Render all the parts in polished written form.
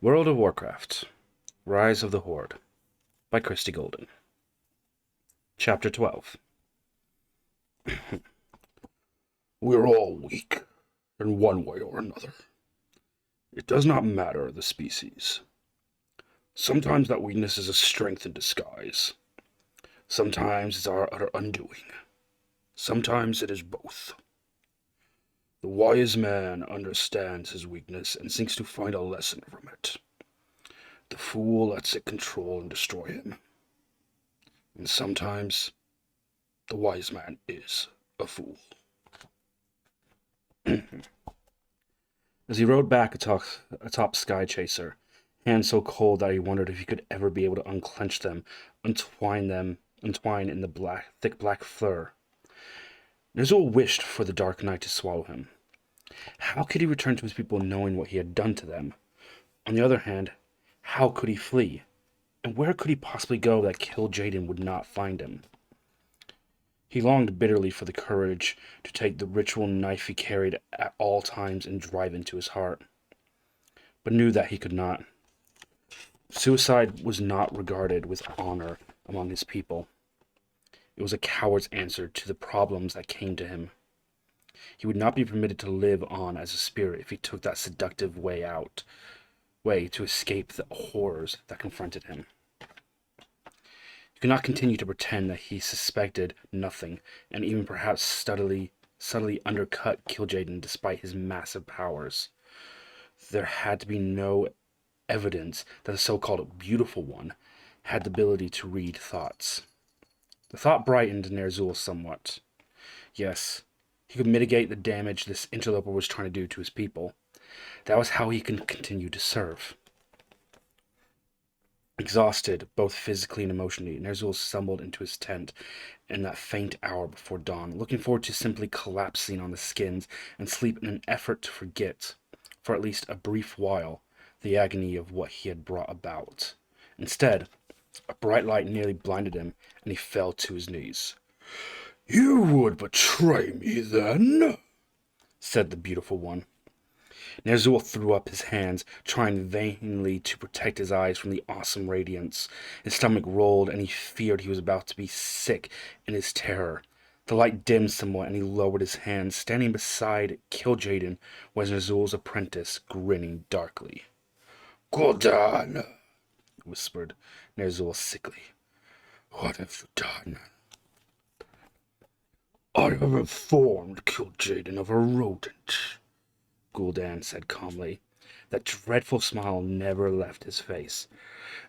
World of Warcraft, Rise of the Horde, by Christy Golden. Chapter 12. We're all weak, in one way or another. It does not matter the species. Sometimes that weakness is a strength in disguise. Sometimes it's our utter undoing. Sometimes it is both. The wise man understands his weakness and seeks to find a lesson from it. The fool lets it control and destroy him. And sometimes, the wise man is a fool. As he rode back atop Sky Chaser, hands so cold that he wondered if he could ever be able to unclench them, untwine in the thick black fur. Ner'zhul wished for the dark night to swallow him. How could he return to his people knowing what he had done to them? On the other hand, how could he flee? And where could he possibly go that Kil'jaeden would not find him? He longed bitterly for the courage to take the ritual knife he carried at all times and drive into his heart, but knew that he could not. Suicide was not regarded with honor among his people. It was a coward's answer to the problems that came to him. He would not be permitted to live on as a spirit if he took that seductive way to escape the horrors that confronted him. He could not continue to pretend that he suspected nothing, and even perhaps subtly undercut Kil'jaeden despite his massive powers. There had to be no evidence that the so-called Beautiful One had the ability to read thoughts. The thought brightened Ner'zhul somewhat. Yes, he could mitigate the damage this interloper was trying to do to his people. That was how he could continue to serve. Exhausted, both physically and emotionally, Ner'zhul stumbled into his tent in that faint hour before dawn, looking forward to simply collapsing on the skins and sleep in an effort to forget, for at least a brief while, the agony of what he had brought about. Instead, a bright light nearly blinded him, and he fell to his knees. "You would betray me, then?" said the Beautiful One. Ner'zhul threw up his hands, trying vainly to protect his eyes from the awesome radiance. His stomach rolled, and he feared he was about to be sick in his terror. The light dimmed somewhat, and he lowered his hands. Standing beside Kil'jaeden was Ner'zhul's apprentice, grinning darkly. "Gul'dan," whispered Ner'zhul sickly. "What have you done?" "I have informed Kil'jaeden of a rodent," Gul'dan said calmly. That dreadful smile never left his face.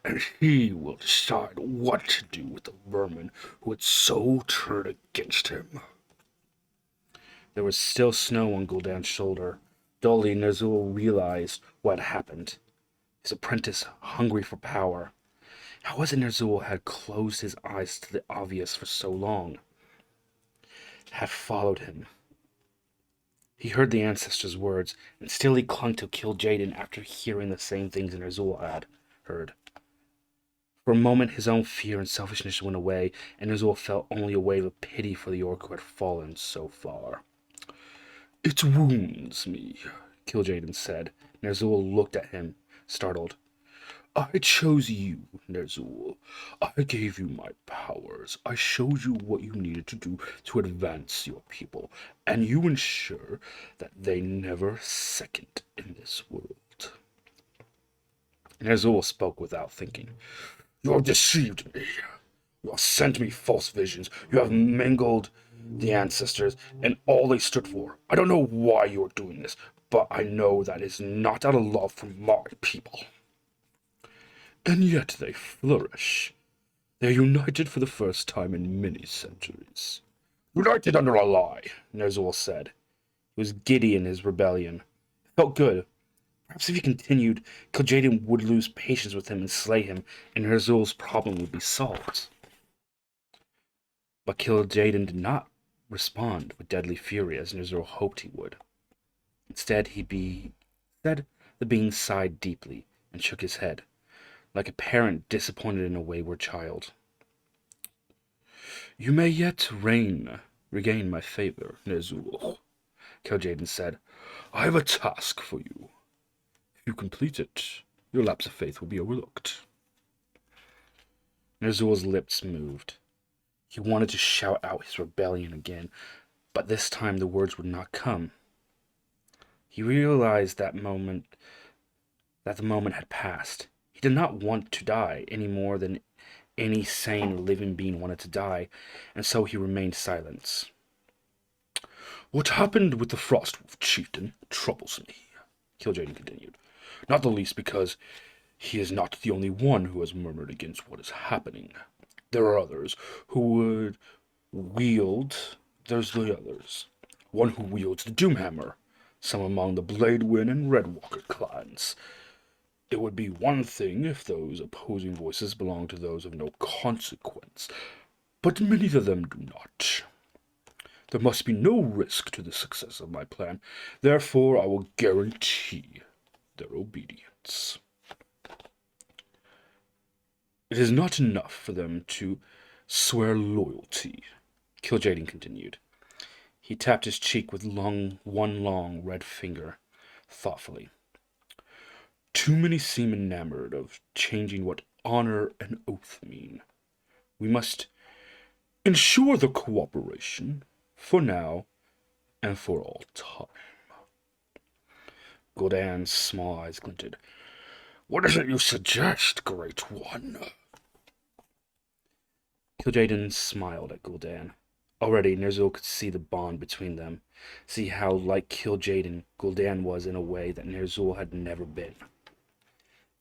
"And he will decide what to do with the vermin who had so turned against him." There was still snow on Gul'dan's shoulder. Dully, Ner'zhul realized what had happened. His apprentice, hungry for power. How was it Ner'zhul had closed his eyes to the obvious for so long? Had followed him. He heard the ancestors' words, and still he clung to Kil'jaeden after hearing the same things Ner'zhul had heard. For a moment his own fear and selfishness went away, and Ner'zhul felt only a wave of pity for the orc who had fallen so far. "It wounds me," Kil'jaeden said. Ner'zhul looked at him, startled. "I chose you, Ner'zhul. I gave you my powers. I showed you what you needed to do to advance your people, and you ensure that they never second in this world." Ner'zhul spoke without thinking. "You have deceived me. You have sent me false visions. You have mangled the ancestors and all they stood for. I don't know why you are doing this, but I know that it is not out of love for my people. And yet they flourish. They are united for the first time in many centuries." "United under a lie," Ner'zhul said. He was giddy in his rebellion. It felt good. Perhaps if he continued, Kil'jaeden would lose patience with him and slay him, and Ner'zhul's problem would be solved. But Kil'jaeden did not respond with deadly fury as Ner'zhul hoped he would. Instead, the being sighed deeply and shook his head, like a parent disappointed in a wayward child. "You may yet regain my favor, Ner'zhul," Kil'jaeden said. "I have a task for you. If you complete it, your lapse of faith will be overlooked. Ner'zhul's lips moved. He wanted to shout out his rebellion again, but this time the words would not come. He realized that the moment had passed. He did not want to die any more than any sane living being wanted to die, and so he remained silent. What happened with the Frostwolf chieftain troubles me, Kil'jaeden continued. Not the least because he is not the only one who has murmured against what is happening. There are others who would wield... There's the others. One who wields the Doomhammer. Some among the Bladewind and Redwalker clans. It would be one thing if those opposing voices belonged to those of no consequence, but many of them do not. There must be no risk to the success of my plan, therefore I will guarantee their obedience. It is not enough for them to swear loyalty, Kil'jaeden continued. He tapped his cheek with one long red finger, thoughtfully. Too many seem enamored of changing what honor and oath mean. We must ensure the cooperation, for now and for all time. Gul'dan's small eyes glinted. What is it you suggest, Great One? Kil'jaeden smiled at Gul'dan. Already, Ner'zhul could see the bond between them, see how like Kil'jaeden, Gul'dan was in a way that Ner'zhul had never been.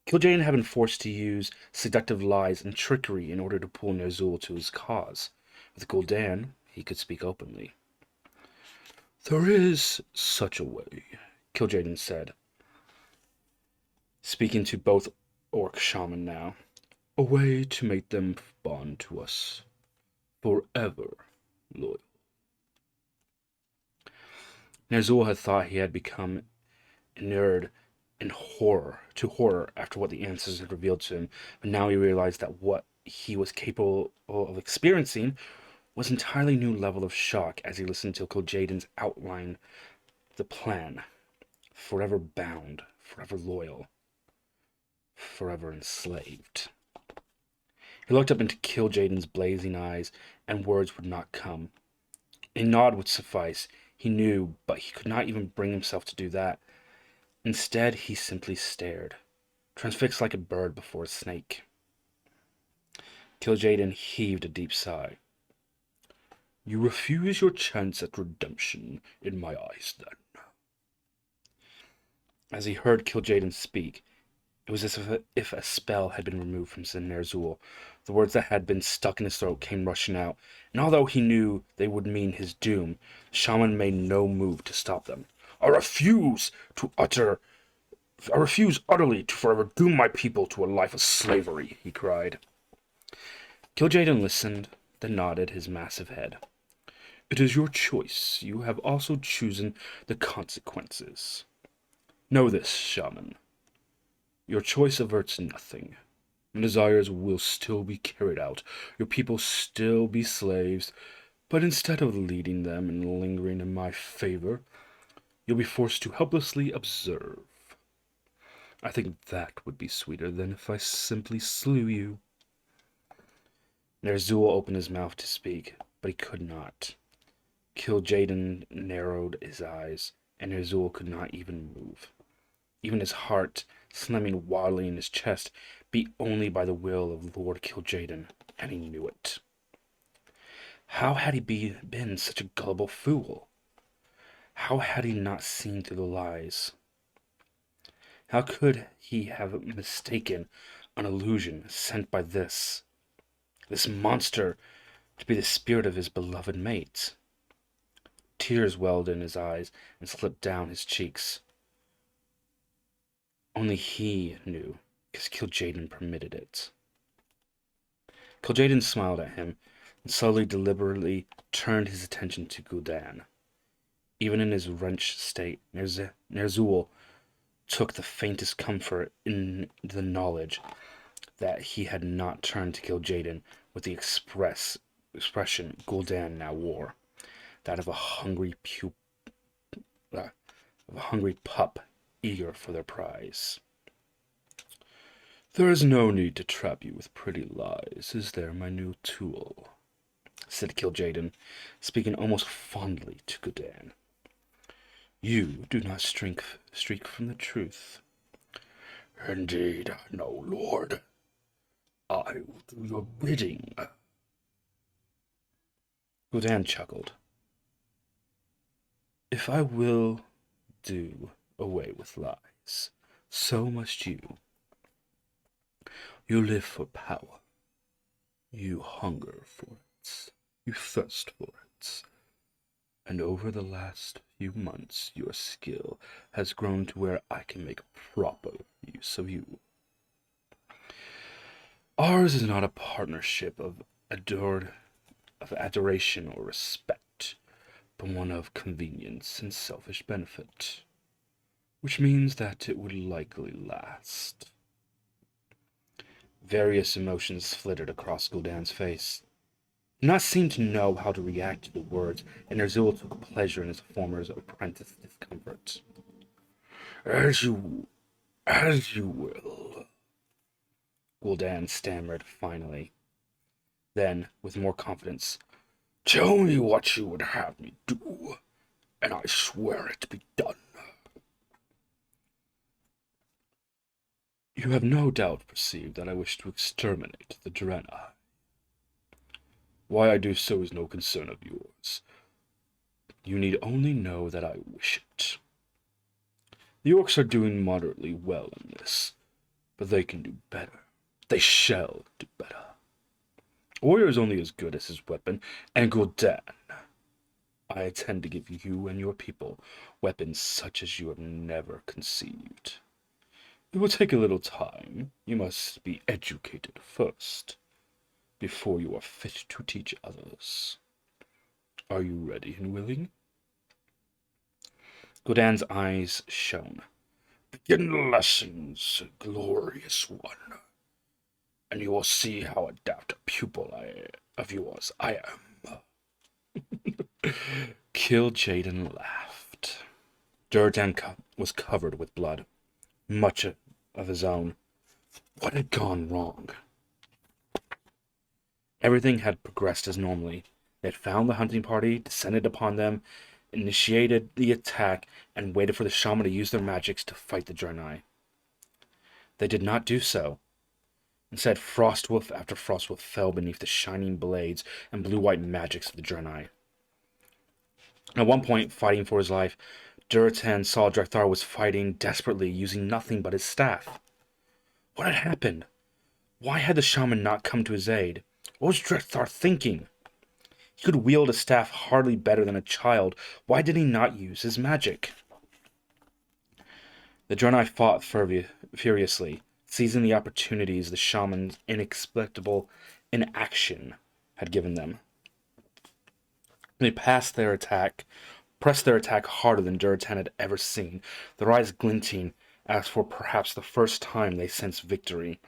Kil'jaeden had been forced to use seductive lies and trickery in order to pull Ner'zhul to his cause. With Gul'dan, he could speak openly. There is such a way, Kil'jaeden said, speaking to both orc shaman now. A way to make them bond to us, forever loyal. Ner'zhul had thought he had become inured in horror after what the answers had revealed to him, but now he realized that what he was capable of experiencing was an entirely new level of shock as he listened to Kil'jaeden's outline the plan. Forever bound, forever loyal, forever enslaved. He looked up into Kil'jaeden's blazing eyes, and words would not come. A nod would suffice. He knew, but he could not even bring himself to do that. Instead, he simply stared, transfixed like a bird before a snake. Kil'jaeden heaved a deep sigh. You refuse your chance at redemption in my eyes, then. As he heard Kil'jaeden speak, it was as if a spell had been removed from Ner'zhul. The words that had been stuck in his throat came rushing out, and although he knew they would mean his doom, the shaman made no move to stop them. I refuse utterly to forever doom my people to a life of slavery, he cried. Kil'jaeden listened, then nodded his massive head. It is your choice. You have also chosen the consequences. Know this, shaman. Your choice averts nothing. Your desires will still be carried out. Your people still be slaves. But instead of leading them and lingering in my favor, you'll be forced to helplessly observe. I think that would be sweeter than if I simply slew you. Ner'zhul opened his mouth to speak, but he could not. Kil'jaeden narrowed his eyes, and Ner'zhul could not even move. Even his heart, slamming wildly in his chest, beat only by the will of Lord Kil'jaeden, and he knew it. How had he been such a gullible fool? How had he not seen through the lies? How could he have mistaken an illusion sent by this monster, to be the spirit of his beloved mate? Tears welled in his eyes and slipped down his cheeks. Only he knew, because Kil'jaeden permitted it. Kil'jaeden smiled at him, and slowly, deliberately turned his attention to Gul'dan. Even in his wrenched state, Ner'zhul took the faintest comfort in the knowledge that he had not turned to Kil'jaeden with the expression Gul'dan now wore, that of a hungry pup eager for their prize. There is no need to trap you with pretty lies, is there, my new tool? Said Kil'jaeden, speaking almost fondly to Gul'dan. You do not streak from the truth. Indeed, no, Lord. I will do your bidding. Gul'dan chuckled. If I will do away with lies, so must you. You live for power. You hunger for it. You thirst for it. And over the last few months, your skill has grown to where I can make proper use of you. Ours is not a partnership of adoration or respect, but one of convenience and selfish benefit, which means that it would likely last. Various emotions flitted across Gul'dan's face. He did not seem to know how to react to the words, and Ner'zhul took pleasure in his former's apprentice discomfort. As you will. Gul'dan stammered finally. Then, with more confidence, Tell me what you would have me do, and I swear it to be done. You have no doubt perceived that I wish to exterminate the Draenei. Why I do so is no concern of yours. You need only know that I wish it. The Orcs are doing moderately well in this, but they can do better. They shall do better. A warrior is only as good as his weapon, and Gul'dan, I intend to give you and your people weapons such as you have never conceived. It will take a little time. You must be educated first, before you are fit to teach others. Are you ready and willing? Gul'dan's eyes shone. Begin the lessons, glorious one, and you will see how adept a pupil of yours I am. Kil'jaeden laughed. Durdan was covered with blood, much of his own. What had gone wrong? Everything had progressed as normally. They had found the hunting party, descended upon them, initiated the attack, and waited for the shaman to use their magics to fight the Draenei. They did not do so. Instead, Frostwolf after Frostwolf fell beneath the shining blades and blue-white magics of the Draenei. At one point, fighting for his life, Durotan saw Drekthar was fighting desperately, using nothing but his staff. What had happened? Why had the shaman not come to his aid? What was Drekthar thinking? He could wield a staff hardly better than a child. Why did he not use his magic? The Draenei fought furiously, seizing the opportunities the shaman's inexplicable inaction had given them. They pressed their attack harder than Durotan had ever seen, their eyes glinting as for perhaps the first time they sensed victory.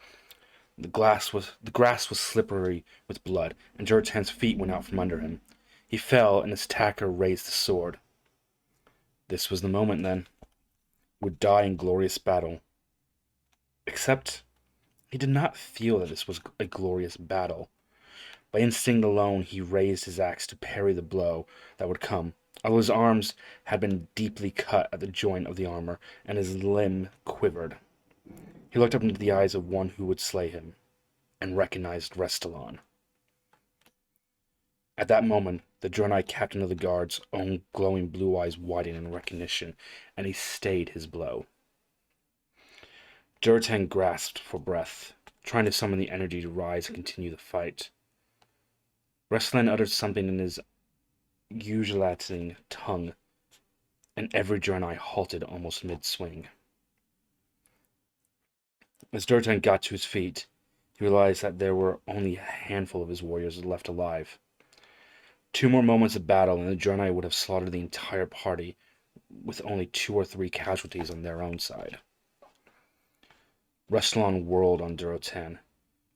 The grass was slippery with blood, and Durotan's feet went out from under him. He fell, and his attacker raised the sword. This was the moment, then. He would die in glorious battle. Except, he did not feel that this was a glorious battle. By instinct alone, he raised his axe to parry the blow that would come. Although his arms had been deeply cut at the joint of the armor, and his limb quivered. He looked up into the eyes of one who would slay him, and recognized Restylon. At that moment, the Draenei captain of the guard's own glowing blue eyes widened in recognition, and he stayed his blow. Durotan grasped for breath, trying to summon the energy to rise and continue the fight. Restylon uttered something in his undulating tongue, and every Draenei halted almost mid-swing. As Durotan got to his feet, he realized that there were only a handful of his warriors left alive. 2 more moments of battle, and the Draenei would have slaughtered the entire party, with only 2 or 3 casualties on their own side. Restylon whirled on Durotan.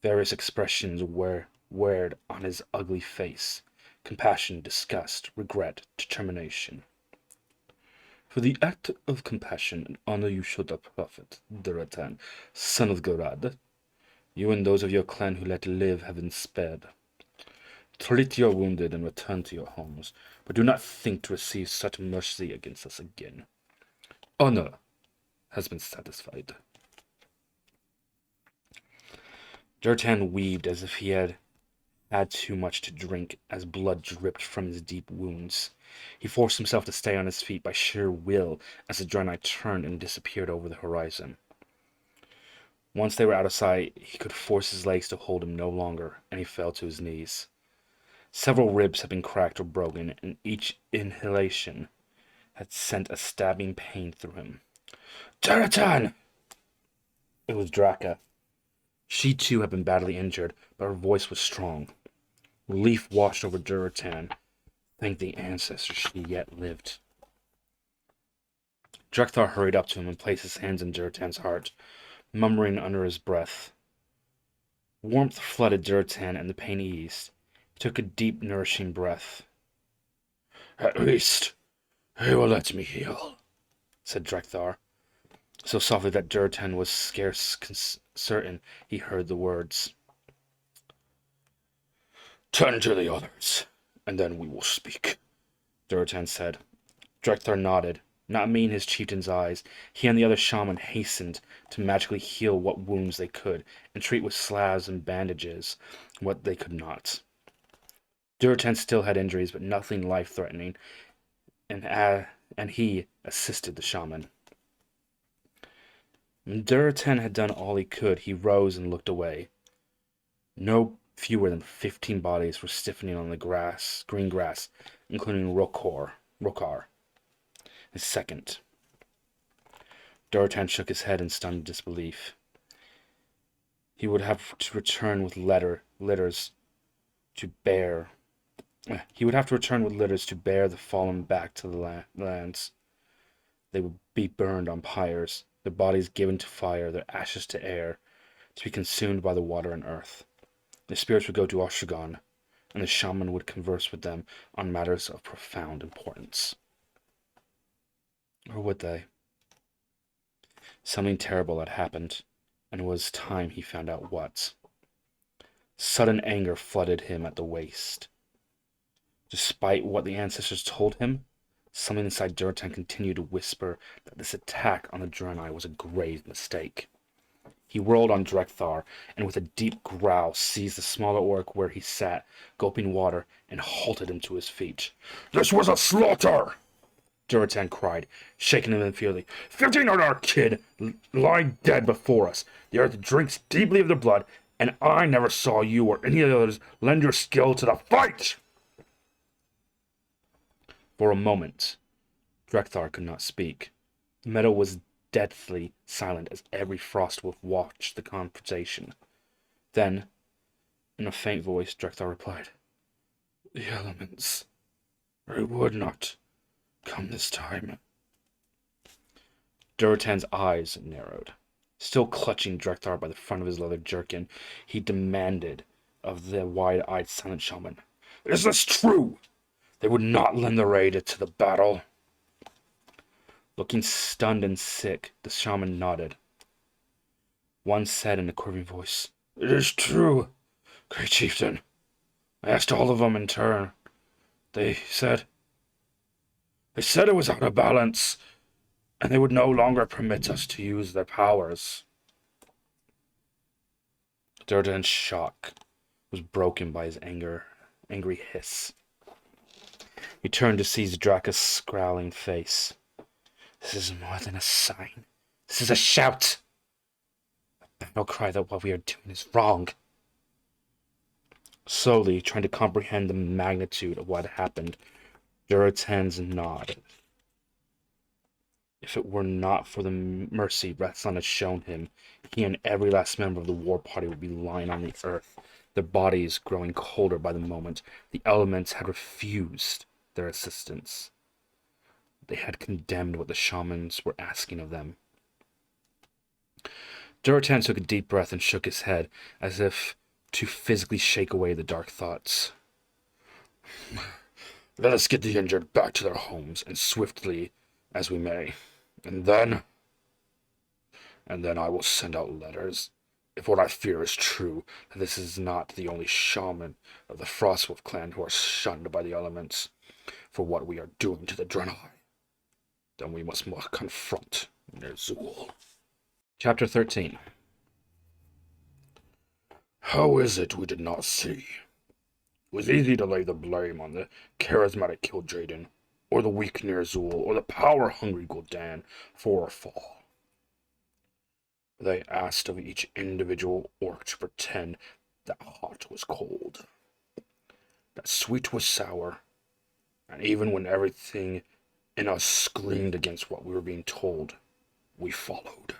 Various expressions were on his ugly face: compassion, disgust, regret, determination. For the act of compassion and honor you showed the prophet, Durotan, son of Gorad, You and those of your clan who let live have been spared. Treat your wounded and return to your homes, but do not think to receive such mercy against us again. Honor has been satisfied. Durtan weaved as if he had had too much to drink as blood dripped from his deep wounds. He forced himself to stay on his feet by sheer will as the Draenei turned and disappeared over the horizon. Once they were out of sight, he could force his legs to hold him no longer, and he fell to his knees. Several ribs had been cracked or broken, and each inhalation had sent a stabbing pain through him. Duratan! It was Draka. She too had been badly injured, but her voice was strong. Relief washed over Duratan. Thank the ancestors she yet lived. Drekthar hurried up to him and placed his hands on Duratan's heart, murmuring under his breath. Warmth flooded Duratan and the pain eased. He took a deep, nourishing breath. At least he will let me heal, said Drekthar, so softly that Duratan was scarce certain he heard the words. Tend to the others, and then we will speak, Duratan said. Drekthar nodded. Not meeting his chieftain's eyes, he and the other shaman hastened to magically heal what wounds they could, and treat with salves and bandages what they could not. Duratan still had injuries, but nothing life-threatening, and he assisted the shaman. When Duratan had done all he could, he rose and looked away. No fewer than 15 bodies were stiffening on the green grass, including Rokar, his second. Duratan shook his head in stunned disbelief. He would have to return with litters to bear the fallen back to the lands. They would be burned on pyres, their bodies given to fire, their ashes to air, to be consumed by the water and earth. Their spirits would go to Oshagon, and the shaman would converse with them on matters of profound importance. Or would they? Something terrible had happened, and it was time he found out what. Sudden anger flooded him at the waist. Despite what the ancestors told him, something inside Duratan continued to whisper that this attack on the Draenei was a grave mistake. He whirled on Drekthar, and with a deep growl seized the smaller orc where he sat, gulping water, and halted him to his feet. This was a slaughter! Duratan cried, shaking him in fury. 15 on our kid lying dead before us. The earth drinks deeply of their blood, and I never saw you or any of the others lend your skill to the fight! For a moment, Drekthar could not speak. The meadow was deathly silent as every frostwolf watched the confrontation. Then, in a faint voice, Drekthar replied, The elements. They would not come this time. Duratan's eyes narrowed. Still clutching Drekthar by the front of his leather jerkin, he demanded of the wide-eyed silent shaman, Is this true? They would not lend their aid to the battle. Looking stunned and sick, the shaman nodded. One said in a quivering voice, It is true, great chieftain. I asked all of them in turn. They said it was out of balance, and they would no longer permit us to use their powers. Durtan's shock was broken by his angry hiss. He turned to seize Draka's scowling face. This is more than a sign. This is a shout. A battle cry that what we are doing is wrong. Slowly, trying to comprehend the magnitude of what happened, Duratan's nodded. If it were not for the mercy Rathlon had shown him, he and every last member of the war party would be lying on the earth, their bodies growing colder by the moment. The elements had refused their assistance. They had condemned what the shamans were asking of them. Duratan took a deep breath and shook his head, as if to physically shake away the dark thoughts. Let us get the injured back to their homes, and swiftly as we may. And then I will send out letters If what I fear is true, that this is not the only shaman of the Frostwolf clan who are shunned by the elements for what we are doing to the Draenei, then we must confront Ner'zhul. Chapter 13. How is it we did not see? It was easy to lay the blame on the charismatic Kil'jaeden, or the weak Ner'zhul, or the power-hungry Gul'dan for our fall. They asked of each individual orc to pretend that hot was cold, that sweet was sour, and even when everything in us screamed against what we were being told, we followed.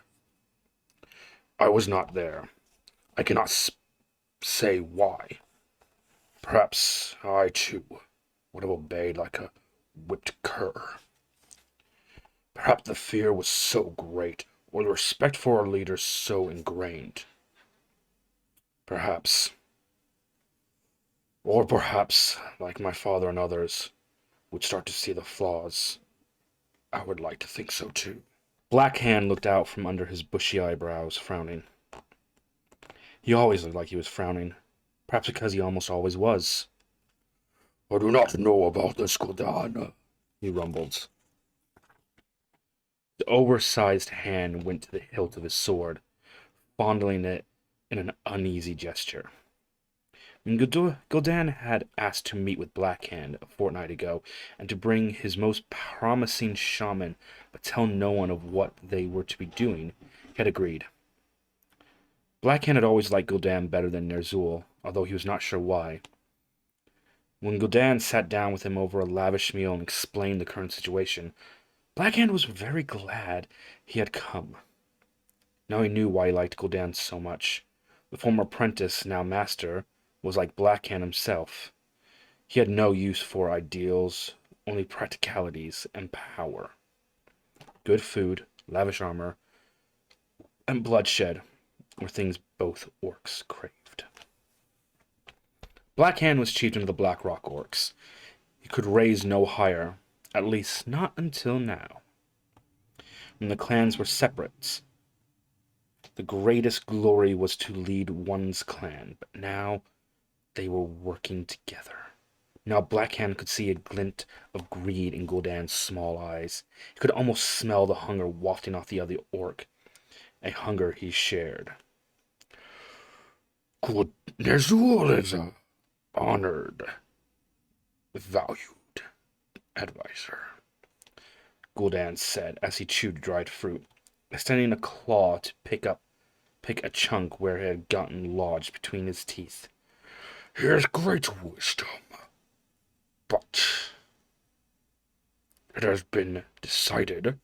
I was not there. I cannot say why. Perhaps I, too, would have obeyed like a whipped cur. Perhaps the fear was so great, or the respect for our leaders so ingrained. Perhaps, like my father and others, would start to see the flaws. I would like to think so too. Black Hand looked out from under his bushy eyebrows, frowning. He always looked like he was frowning, perhaps because he almost always was. I do not know about this, Gul'dan, he rumbled. The oversized hand went to the hilt of his sword, fondling it in an uneasy gesture. When Gul'dan had asked to meet with Black Hand a fortnight ago, and to bring his most promising shaman, but tell no one of what they were to be doing, he had agreed. Black Hand had always liked Gul'dan better than Ner'zhul, although he was not sure why. When Gul'dan sat down with him over a lavish meal and explained the current situation, Black Hand was very glad he had come. Now he knew why he liked Gul'dan so much. The former apprentice, now master, was like Black Hand himself. He had no use for ideals, only practicalities and power. Good food, lavish armor, and bloodshed were things both orcs craved. Black Hand was chieftain of the Black Rock Orcs. He could raise no higher, at least not until now. When the clans were separate, the greatest glory was to lead one's clan, but now they were working together. Now Black Hand could see a glint of greed in Gul'dan's small eyes. He could almost smell the hunger wafting off the other orc, a hunger he shared. Ner'zhul is a honored, valued advisor, Gul'dan said as he chewed dried fruit, extending a claw to pick a chunk where it had gotten lodged between his teeth. He has great wisdom, but it has been decided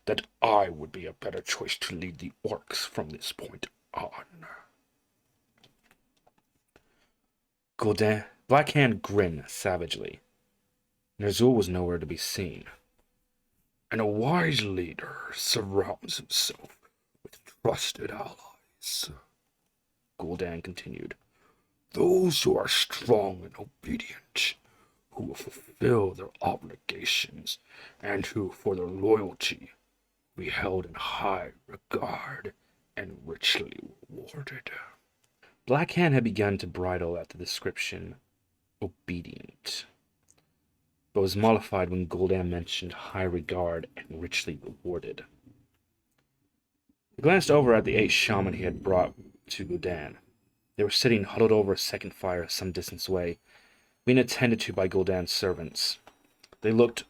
that I would be a better choice to lead the orcs from this point on. Black Hand grinned savagely. Ner'zhul was nowhere to be seen. And a wise leader surrounds himself with trusted allies, Gul'dan continued. Those who are strong and obedient, who will fulfill their obligations, and who, for their loyalty, be held in high regard and richly rewarded. Black Hand had begun to bridle at the description, obedient, but was mollified when Gul'dan mentioned high regard and richly rewarded. He glanced over at the 8 shaman he had brought to Gul'dan. They were sitting huddled over a second fire some distance away, being attended to by Gul'dan's servants. They looked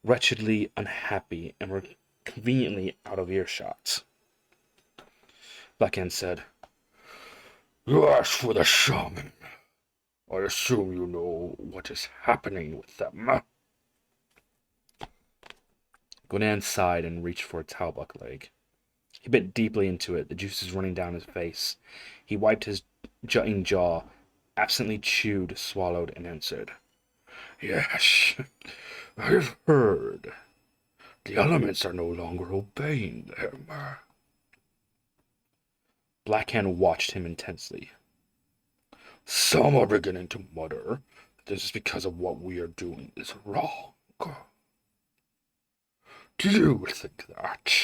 wretchedly unhappy and were conveniently out of earshot. Black Hand said, You asked for the shaman. I assume you know what is happening with them. Gul'dan sighed and reached for a talbuck leg. He bit deeply into it, the juices running down his face. He wiped his jutting jaw, absently chewed, swallowed, and answered, Yes, I've heard. The elements are no longer obeying them. Black Hand watched him intensely. Some are beginning to mutter that this is because of what we are doing is wrong. Do you think that?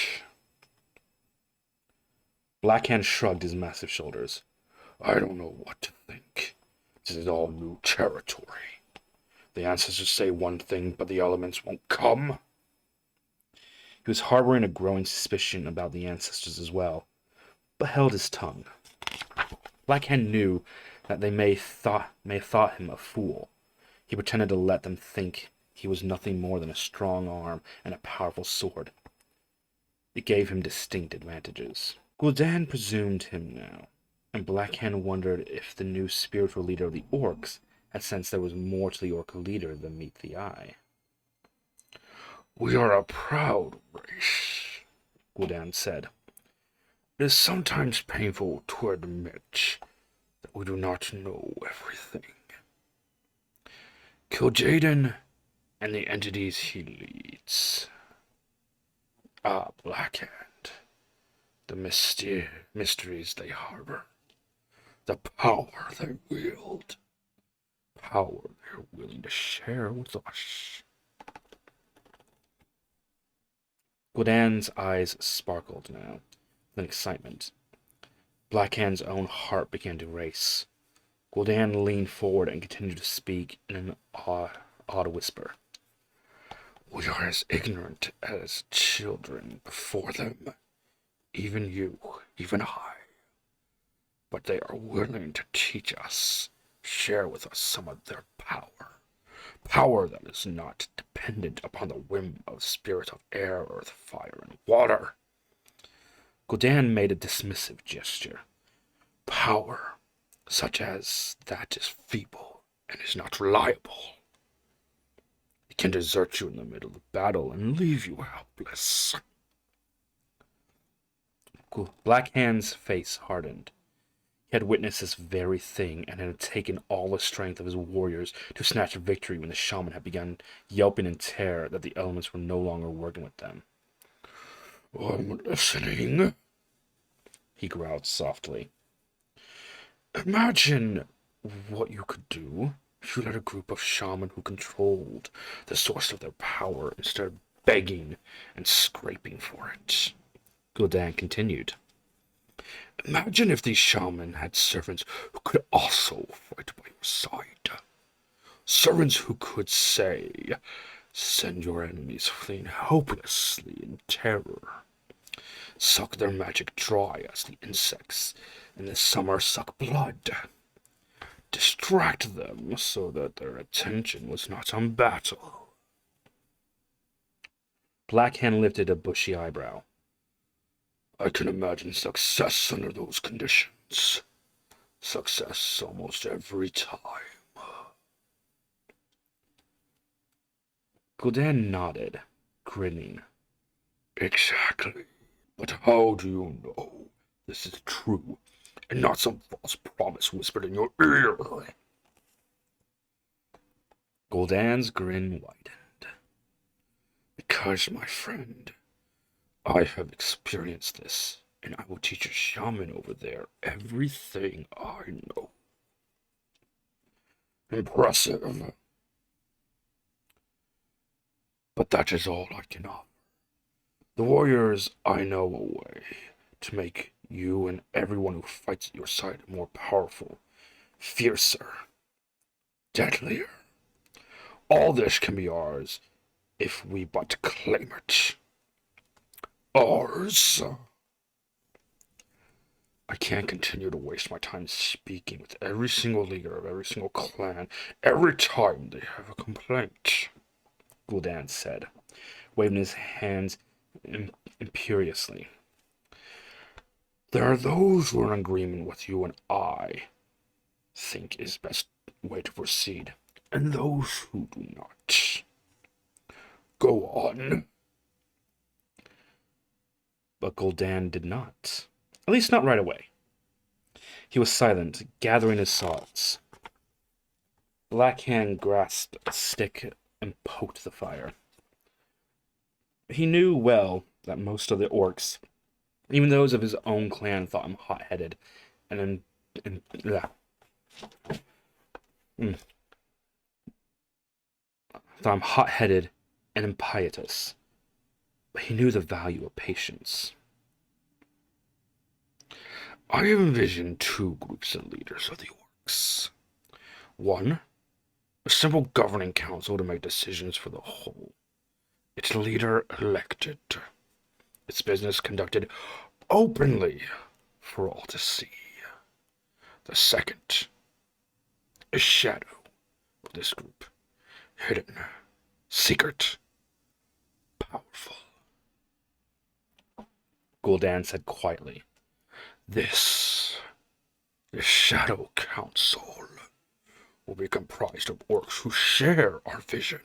Blackhand shrugged his massive shoulders. I don't know what to think. This is all new territory. The ancestors say one thing, but the elements won't come. He was harboring a growing suspicion about the ancestors as well, but held his tongue. Blackhand knew that they may have thought him a fool. He pretended to let them think he was nothing more than a strong arm and a powerful sword. It gave him distinct advantages. Gul'dan presumed him now, and Blackhand wondered if the new spiritual leader of the Orcs had sensed there was more to the Orc leader than meet the eye. We are a proud race, Gul'dan said. It is sometimes painful to admit that we do not know everything. Kil'jaeden and the entities he leads. Blackhand. The mysteries they harbor. The power they wield. Power they're willing to share with us. Gul'dan's eyes sparkled now with excitement. Blackhand's own heart began to race. Gul'dan leaned forward and continued to speak in an awed whisper. We are as ignorant as children before them. Even you, even I. But they are willing to teach us, share with us some of their power. Power that is not dependent upon the whim of spirit of air, earth, fire, and water. Gul'dan made a dismissive gesture. Power such as that is feeble and is not reliable. It can desert you in the middle of battle and leave you helpless. Blackhand's face hardened. He had witnessed this very thing, and it had taken all the strength of his warriors to snatch victory when the shaman had begun yelping in terror that the elements were no longer working with them. I'm listening, he growled softly. Imagine what you could do if you let a group of shaman who controlled the source of their power instead of begging and scraping for it. Gul'dan continued. Imagine if these shaman had servants who could also fight by your side. Servants who could say, send your enemies fleeing hopelessly in terror. Suck their magic dry as the insects in the summer suck blood. Distract them so that their attention was not on battle. Blackhand lifted a bushy eyebrow. I can imagine success under those conditions. Success almost every time. Gul'dan nodded, grinning. Exactly. But how do you know this is true, and not some false promise whispered in your ear? Gul'dan's grin widened. Because, my friend, I have experienced this, and I will teach a shaman over there everything I know. Impressive. But that is all I can offer. The warriors I know a way to make you and everyone who fights at your side more powerful, fiercer, deadlier. All this can be ours if we but claim it. Ours. I can't continue to waste my time speaking with every single leader of every single clan every time they have a complaint, Gul'dan said, waving his hands imperiously. There are those who are in agreement with you and I think is the best way to proceed, and those who do not. Go on. But Gul'dan did not. At least not right away. He was silent, gathering his thoughts. Blackhand grasped a stick and poked the fire. He knew well that most of the orcs, even those of his own clan, thought him hot-headed and thought him hot-headed and impetuous. But he knew the value of patience. I envision two groups of leaders of the orcs. One, a simple governing council to make decisions for the whole. Its leader elected. Its business conducted openly for all to see. The second, a shadow of this group. Hidden, secret, powerful. Gul'dan said quietly. This Shadow Council will be comprised of orcs who share our vision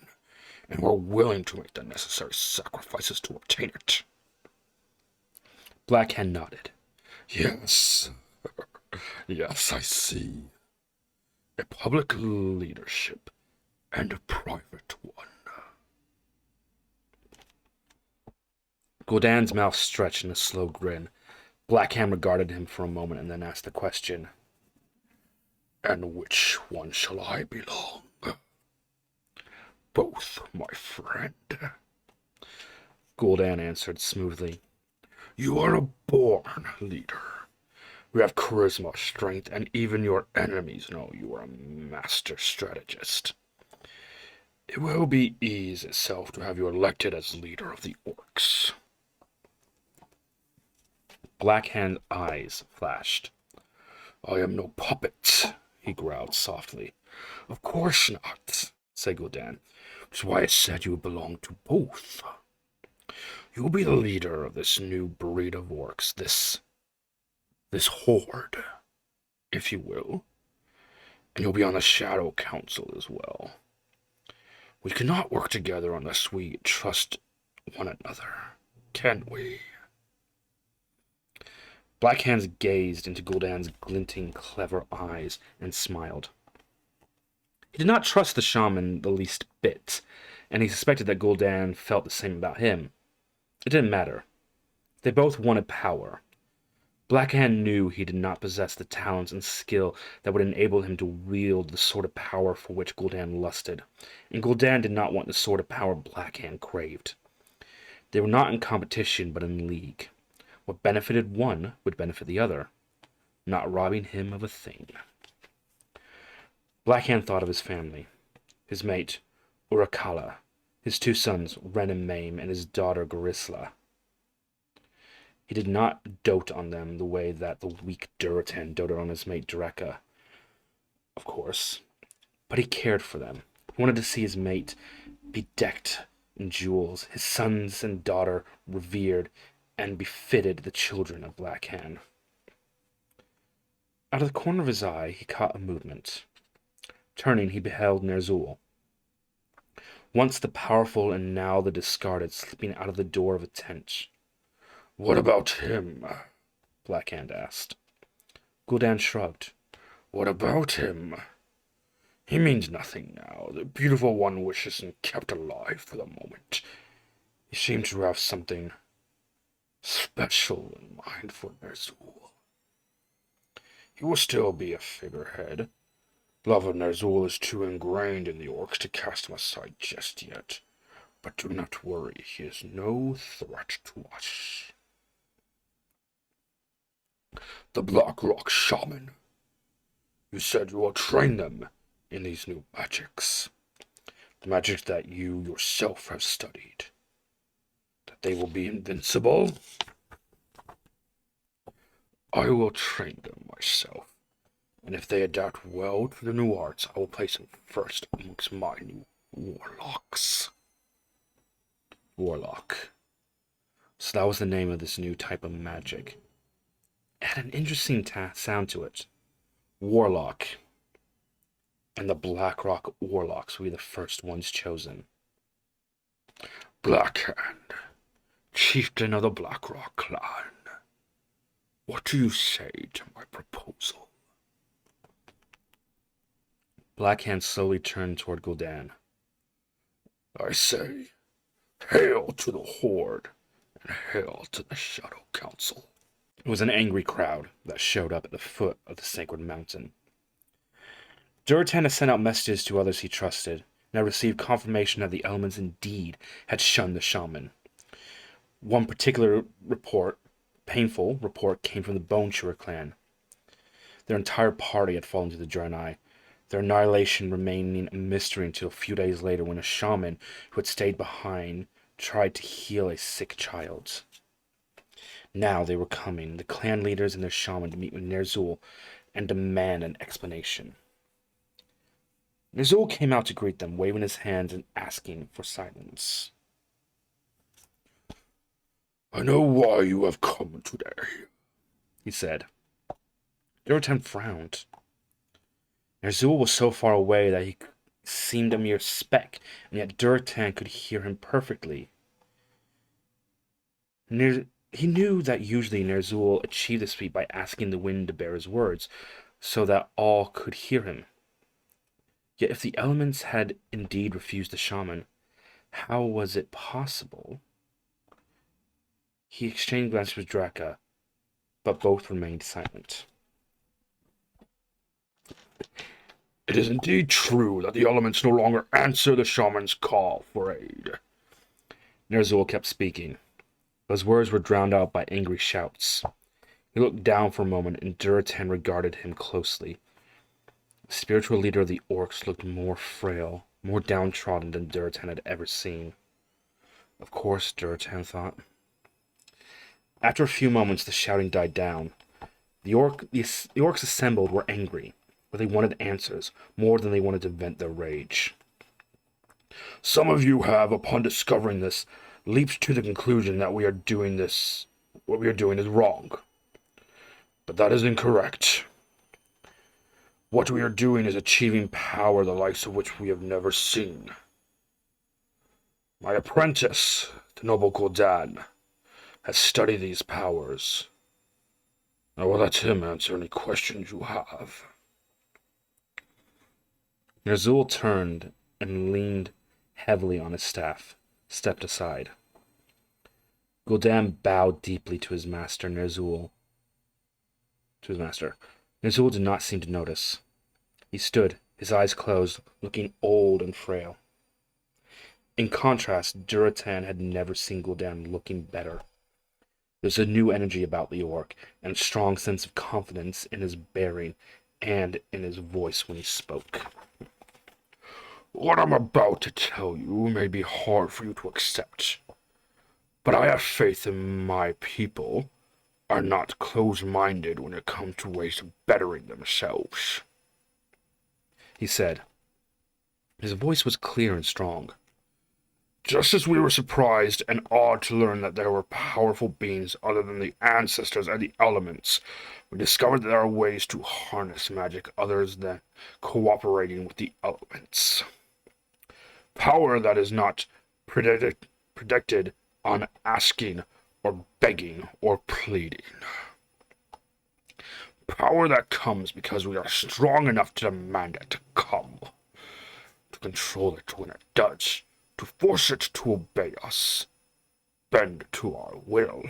and who are willing to make the necessary sacrifices to obtain it. Black Hand nodded. Yes, yes, I see. A public leadership and a private one. Gul'dan's mouth stretched in a slow grin. Black Hand regarded him for a moment and then asked the question. And which one shall I belong? Both, my friend. Gul'dan answered smoothly. You are a born leader. You have charisma, strength, and even your enemies know you are a master strategist. It will be ease itself to have you elected as leader of the orcs. Black Hand's eyes flashed. I am no puppet, He growled softly. Of course not, said Gul'dan. Which is why I said you belong to both. You will be the leader of this new breed of orcs, this horde, if you will. And you'll be on the Shadow Council as well. We cannot work together unless we trust one another, can we? Black Hands gazed into Gul'dan's glinting, clever eyes and smiled. He did not trust the shaman the least bit, and he suspected that Gul'dan felt the same about him. It didn't matter. They both wanted power. Black Hand knew he did not possess the talents and skill that would enable him to wield the sort of power for which Gul'dan lusted, and Gul'dan did not want the sort of power Black Hand craved. They were not in competition, but in league. What benefited one would benefit the other, not robbing him of a thing. Black Hand thought of his family, his mate, Urakala, his two sons, Ren and Maim, and his daughter, Garisla. He did not dote on them the way that the weak Duratan doted on his mate, Dreka, of course, but he cared for them. He wanted to see his mate bedecked in jewels, his sons and daughter revered and befitted the children of Black Hand. Out of the corner of his eye, he caught a movement. Turning, he beheld Ner'zhul, once the powerful and now the discarded, slipping out of the door of a tent. What about him? Black Hand asked. Gul'dan shrugged. What about him? He means nothing now. The beautiful one wishes him kept alive for the moment. He seems to have something special in mind for Ner'zhul. He will still be a figurehead. Love of Ner'zhul is too ingrained in the orcs to cast him aside just yet. But do not worry, he is no threat to us. The Blackrock Shaman. You said you will train them in these new magics. The magics that you yourself have studied. That they will be invincible. I will train them myself. And if they adapt well to the new arts, I will place them first amongst my new warlocks. Warlock. So that was the name of this new type of magic. It had an interesting sound to it. Warlock. And the Blackrock Warlocks will be the first ones chosen. Blackhand, chieftain of the Blackrock clan. What do you say to my proposal? Black Hand slowly turned toward Gul'dan. I say, hail to the Horde, and hail to the Shadow Council. It was an angry crowd that showed up at the foot of the sacred mountain. Duratan had sent out messages to others he trusted, and had received confirmation that the elements indeed had shunned the shaman. One particular report painful report came from the Bone Chewer clan. Their entire party had fallen to the Draenei, their annihilation remaining a mystery until a few days later when a shaman who had stayed behind tried to heal a sick child. Now they were coming, the clan leaders and their shaman, to meet with Ner'zhul and demand an explanation. Ner'zhul came out to greet them, waving his hands and asking for silence. I know why you have come today, he said. Durotan frowned. Ner'zhul was so far away that he seemed a mere speck, and yet Durotan could hear him perfectly. He knew that usually Ner'zhul achieved this feat by asking the wind to bear his words, so that all could hear him. Yet if the elements had indeed refused the shaman, how was it possible? He exchanged glances with Draka, but both remained silent. It is indeed true that the elements no longer answer the shaman's call for aid. Ner'zhul kept speaking, but his words were drowned out by angry shouts. He looked down for a moment, and Durotan regarded him closely. The spiritual leader of the Orcs looked more frail, more downtrodden than Durotan had ever seen. Of course, Durotan thought. After a few moments, the shouting died down. The Orcs assembled were angry, but they wanted answers more than they wanted to vent their rage. Some of you have, upon discovering this, leaped to the conclusion that what we are doing is wrong. But that is incorrect. What we are doing is achieving power the likes of which we have never seen. My apprentice, the noble Gul'dan, has studied these powers. I will let him answer any questions you have. Ner'zhul turned and leaned heavily on his staff, stepped aside. Gul'dan bowed deeply to his master, Ner'zhul. Ner'zhul did not seem to notice. He stood, his eyes closed, looking old and frail. In contrast, Durotan had never seen Gul'dan looking better. There's a new energy about the orc, and a strong sense of confidence in his bearing and in his voice when he spoke. What I'm about to tell you may be hard for you to accept, but I have faith in my people are not close-minded when it comes to ways of bettering themselves, he said. His voice was clear and strong. Just as we were surprised and awed to learn that there were powerful beings other than the ancestors and the elements, we discovered that there are ways to harness magic other than cooperating with the elements. Power that is not predicted on asking or begging or pleading. Power that comes because we are strong enough to demand it to come, to control it when it does, to force it to obey us, bend to our will,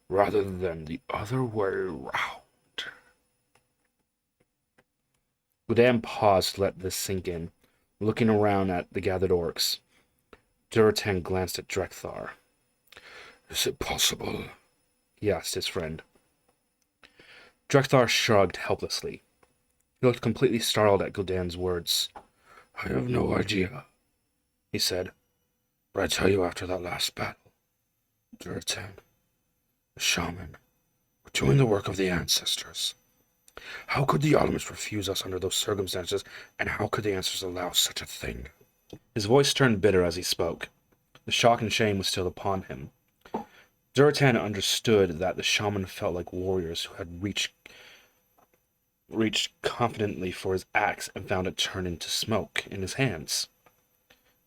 rather than the other way round. Gul'dan paused to let this sink in, looking around at the gathered orcs. Durotan glanced at Drekthar. Is it possible? He asked his friend. Drekthar shrugged helplessly. He looked completely startled at Gul'dan's words. I have no idea, he said. But I tell you, after that last battle, Durotan, the shaman, were doing the work of the ancestors. How could the elements refuse us under those circumstances, and how could the ancestors allow such a thing? His voice turned bitter as he spoke. The shock and shame was still upon him. Durotan understood that the shaman felt like warriors who had reached confidently for his axe and found it turn into smoke in his hands.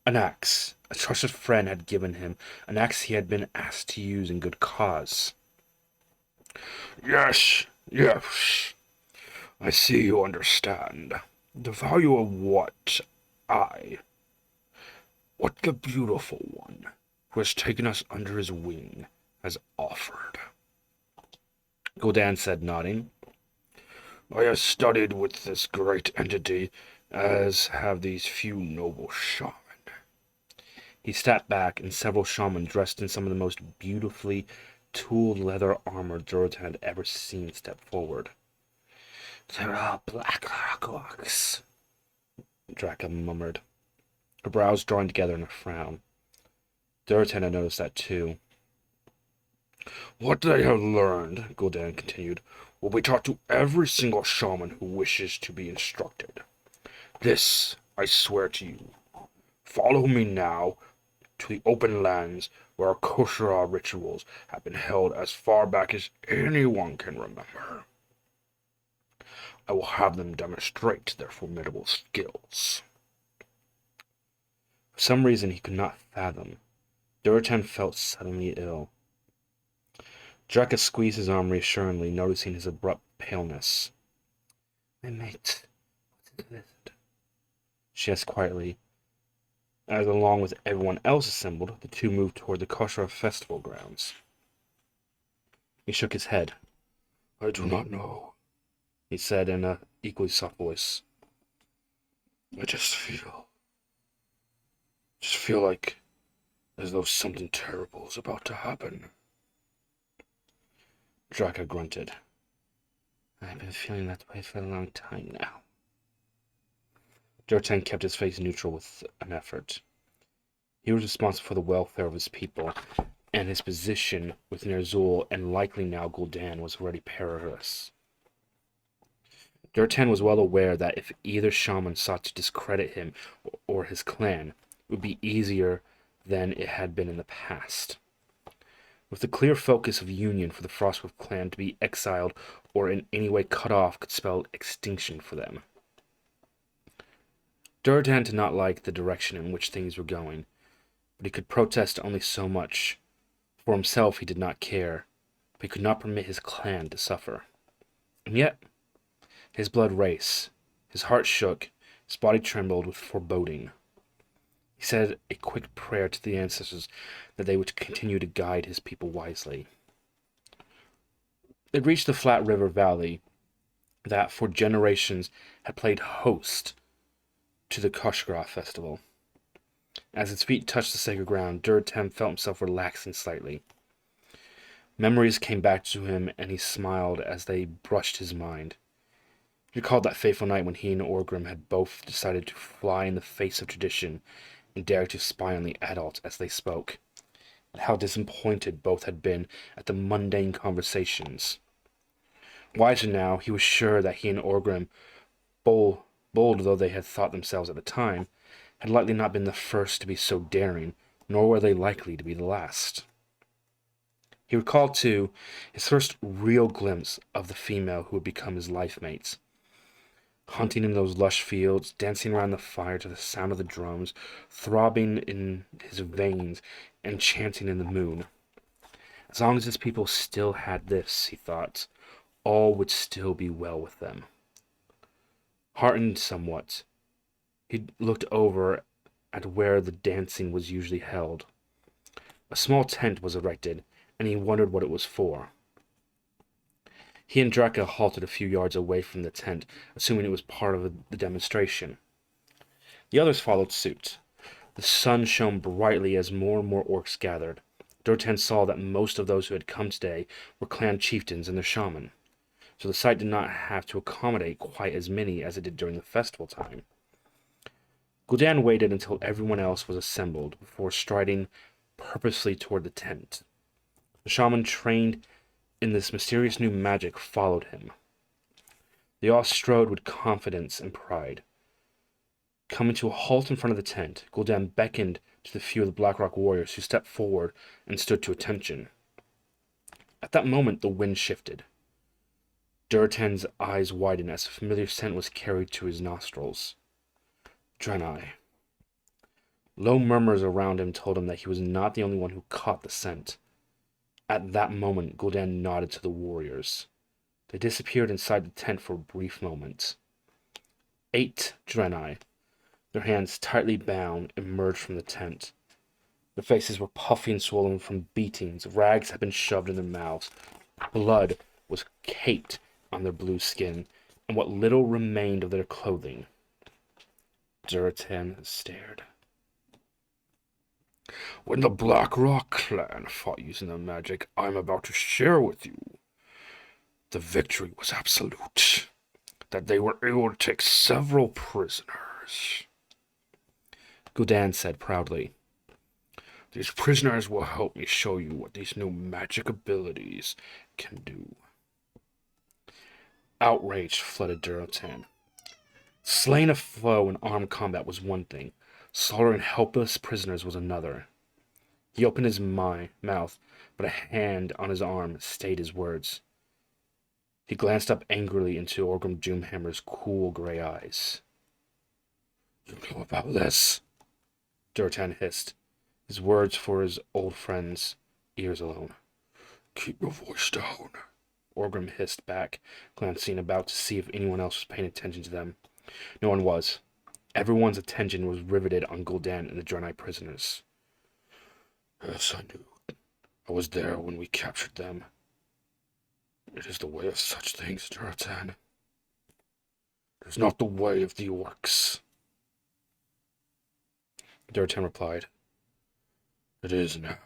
An axe a trusted friend had given him, an axe he had been asked to use in good cause. Yes, I see you understand. The value of what the beautiful one, who has taken us under his wing, has offered. Gul'dan said, nodding. I have studied with this great entity, as have these few noble shaman. He stepped back, and several shaman dressed in some of the most beautifully tooled leather armor Duratan had ever seen step forward. "They're all black orcs," Draka murmured, her brows drawn together in a frown. Duratan had noticed that too. What they have learned, Gul'dan continued, will be taught to every single shaman who wishes to be instructed. This, I swear to you. Follow me now to the open lands where our Koshara rituals have been held as far back as anyone can remember. I will have them demonstrate their formidable skills." For some reason he could not fathom, Duratan felt suddenly ill. Draka squeezed his arm reassuringly, noticing his abrupt paleness. "My mate, what is it?" she asked quietly, as along with everyone else assembled, the two moved toward the Koshara festival grounds. He shook his head. "I do not know," he said in an equally soft voice. "I just feel like as though something terrible is about to happen." Draka grunted. "I've been feeling that way for a long time now." Duratan kept his face neutral with an effort. He was responsible for the welfare of his people, and his position with Ner'zhul and likely now Gul'dan was already perilous. Duratan was well aware that if either shaman sought to discredit him or his clan, it would be easier than it had been in the past. With the clear focus of union for the Frostwolf clan, to be exiled or in any way cut off could spell extinction for them. Duratan did not like the direction in which things were going, but he could protest only so much. For himself he did not care, but he could not permit his clan to suffer. And yet, his blood raced, his heart shook, his body trembled with foreboding. He said a quick prayer to the ancestors that they would continue to guide his people wisely. They reached the flat river valley that for generations had played host to the Koshara festival. As his feet touched the sacred ground, Duratan felt himself relaxing slightly. Memories came back to him, and he smiled as they brushed his mind. He recalled that fateful night when he and Orgrim had both decided to fly in the face of tradition and dare to spy on the adults as they spoke, and how disappointed both had been at the mundane conversations. Wiser now, he was sure that he and Orgrim, bold though they had thought themselves at the time, had likely not been the first to be so daring, nor were they likely to be the last. He recalled, too, his first real glimpse of the female who would become his life mates. Hunting in those lush fields, dancing around the fire to the sound of the drums, throbbing in his veins, and chanting in the moon. As long as his people still had this, he thought, all would still be well with them. Heartened somewhat, he looked over at where the dancing was usually held. A small tent was erected, and he wondered what it was for. He and Draka halted a few yards away from the tent, assuming it was part of the demonstration. The others followed suit. The sun shone brightly as more and more orcs gathered. Duratan saw that most of those who had come today were clan chieftains and their shaman, so the site did not have to accommodate quite as many as it did during the festival time. Gul'dan waited until everyone else was assembled before striding purposely toward the tent. The shaman trained in this mysterious new magic followed him. They all strode with confidence and pride. Coming to a halt in front of the tent, Gul'dan beckoned to the few of the Blackrock warriors who stepped forward and stood to attention. At that moment, the wind shifted. Duratan's eyes widened as a familiar scent was carried to his nostrils. Draenei. Low murmurs around him told him that he was not the only one who caught the scent. At that moment, Gul'dan nodded to the warriors. They disappeared inside the tent for a brief moment. 8 Draenei, their hands tightly bound, emerged from the tent. Their faces were puffy and swollen from beatings. Rags had been shoved in their mouths. Blood was caked on their blue skin, and what little remained of their clothing. Duratan stared. When the Black Rock clan fought using the magic I'm about to share with you, the victory was absolute. That they were able to take several prisoners. Gul'dan said proudly. These prisoners will help me show you what these new magic abilities can do. Outrage flooded Durotan. Slaying a foe in armed combat was one thing. Slaughtering helpless prisoners was another. He opened his mouth, but a hand on his arm stayed his words. He glanced up angrily into Orgrim Doomhammer's cool gray eyes. You know about this? Durotan hissed, his words for his old friend's ears alone. Keep your voice down. Orgrim hissed back, glancing about to see if anyone else was paying attention to them. No one was. Everyone's attention was riveted on Gul'dan and the Draenei prisoners. Yes, I knew. I was there when we captured them. It is the way of such things, Durotan. It is not the way of the orcs. Durotan replied. It is now,